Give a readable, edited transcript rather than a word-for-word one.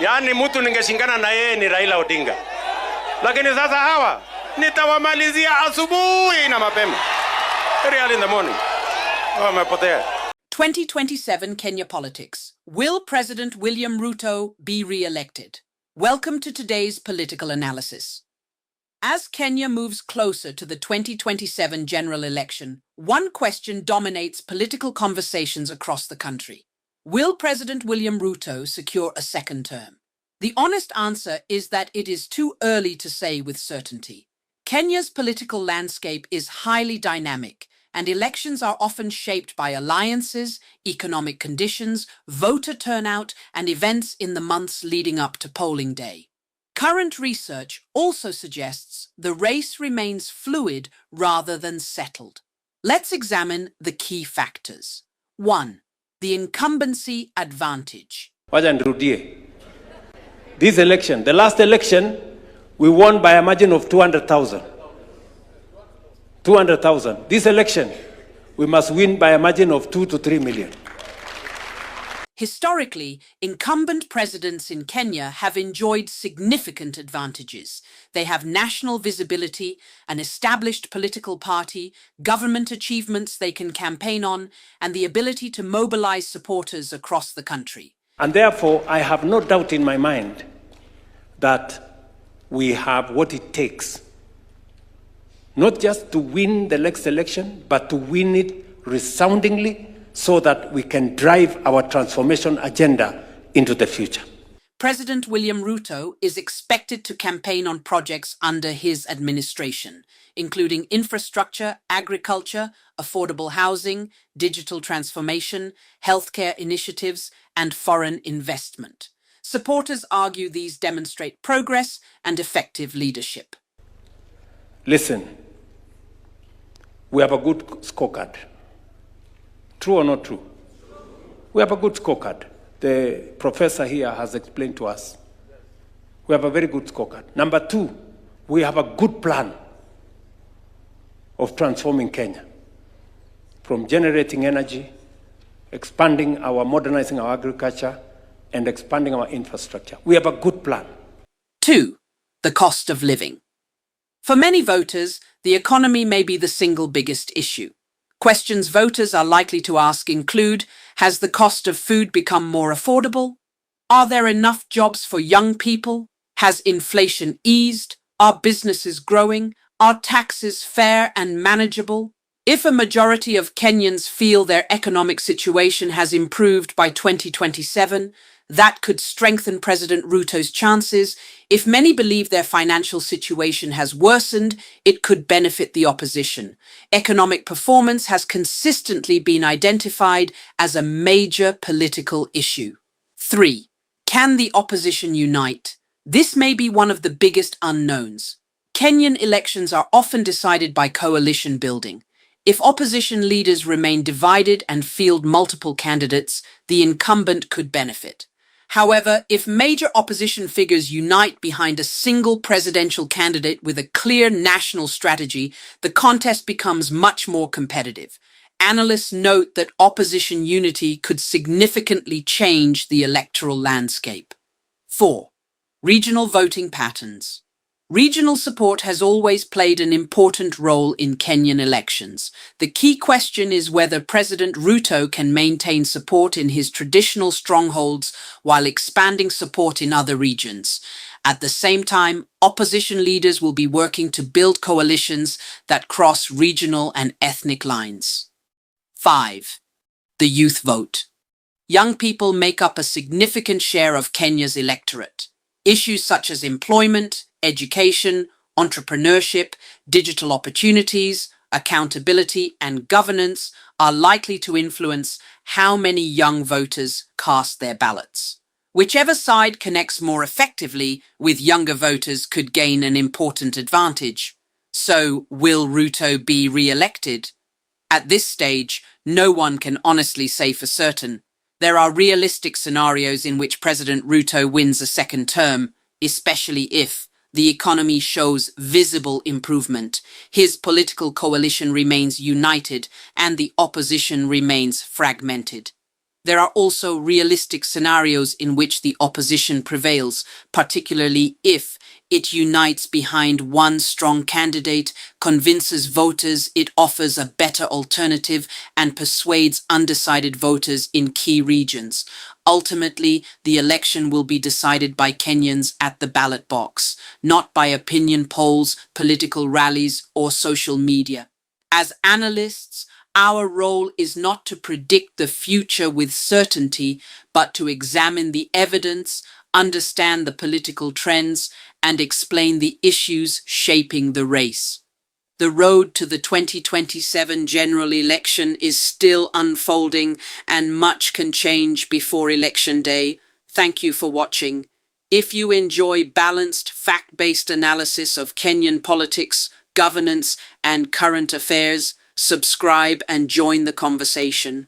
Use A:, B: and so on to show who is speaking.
A: Yaani mtu ningeshingana na yeye ni Raila Odinga. Lakini sasa hawa nitawamalizia asubuhi na mapema. Very early in the morning. Wamepotea.
B: 2027 Kenya politics. Will President William Ruto be re-elected? Welcome to today's political analysis. As Kenya moves closer to the 2027 general election, one question dominates political conversations across the country. Will President William Ruto secure a second term? The honest answer is that it is too early to say with certainty. Kenya's political landscape is highly dynamic, and elections are often shaped by alliances, economic conditions, voter turnout, and events in the months leading up to polling day. Current research also suggests the race remains fluid rather than settled. Let's examine the key factors. 1. The incumbency advantage.
C: This election, the last election, we won by a margin of 200,000. 200,000. This election, we must win by a margin of 2 to 3 million.
B: Historically, incumbent presidents in Kenya have enjoyed significant advantages. They have national visibility, an established political party, government achievements they can campaign on, and the ability to mobilize supporters across the country.
C: And therefore, I have no doubt in my mind that we have what it takes, not just to win the next election, but to win it resoundingly, so that we can drive our transformation agenda into the future.
B: President William Ruto is expected to campaign on projects under his administration, including infrastructure, agriculture, affordable housing, digital transformation, healthcare initiatives, and foreign investment. Supporters argue these demonstrate progress and effective leadership.
C: Listen, we have a good scorecard. True or not true? We have a good scorecard. The professor here has explained to us. We have a very good scorecard. Number 2, we have a good plan of transforming Kenya. From generating energy, modernizing our agriculture, and expanding our infrastructure. We have a good plan.
B: 2. The cost of living. For many voters, the economy may be the single biggest issue. Questions voters are likely to ask include, has the cost of food become more affordable? Are there enough jobs for young people? Has inflation eased? Are businesses growing? Are taxes fair and manageable? If a majority of Kenyans feel their economic situation has improved by 2027, that could strengthen President Ruto's chances. If many believe their financial situation has worsened, it could benefit the opposition. Economic performance has consistently been identified as a major political issue. 3. Can the opposition unite? This may be one of the biggest unknowns. Kenyan elections are often decided by coalition building. If opposition leaders remain divided and field multiple candidates, the incumbent could benefit. However, if major opposition figures unite behind a single presidential candidate with a clear national strategy, the contest becomes much more competitive. Analysts note that opposition unity could significantly change the electoral landscape. 4. Regional voting patterns. Regional support has always played an important role in Kenyan elections. The key question is whether President Ruto can maintain support in his traditional strongholds while expanding support in other regions. At the same time, opposition leaders will be working to build coalitions that cross regional and ethnic lines. 5. The youth vote. Young people make up a significant share of Kenya's electorate. Issues such as employment, education, entrepreneurship, digital opportunities, accountability, and governance are likely to influence how many young voters cast their ballots. Whichever side connects more effectively with younger voters could gain an important advantage. So, will Ruto be re-elected? At this stage, no one can honestly say for certain. There are realistic scenarios in which President Ruto wins a second term, especially if the economy shows visible improvement, his political coalition remains united, and the opposition remains fragmented. There are also realistic scenarios in which the opposition prevails, particularly if it unites behind one strong candidate, convinces voters it offers a better alternative, and persuades undecided voters in key regions. Ultimately, the election will be decided by Kenyans at the ballot box, not by opinion polls, political rallies, or social media. As analysts, our role is not to predict the future with certainty, but to examine the evidence, understand the political trends, and explain the issues shaping the race. The road to the 2027 general election is still unfolding, and much can change before Election Day. Thank you for watching. If you enjoy balanced, fact-based analysis of Kenyan politics, governance, and current affairs, subscribe and join the conversation.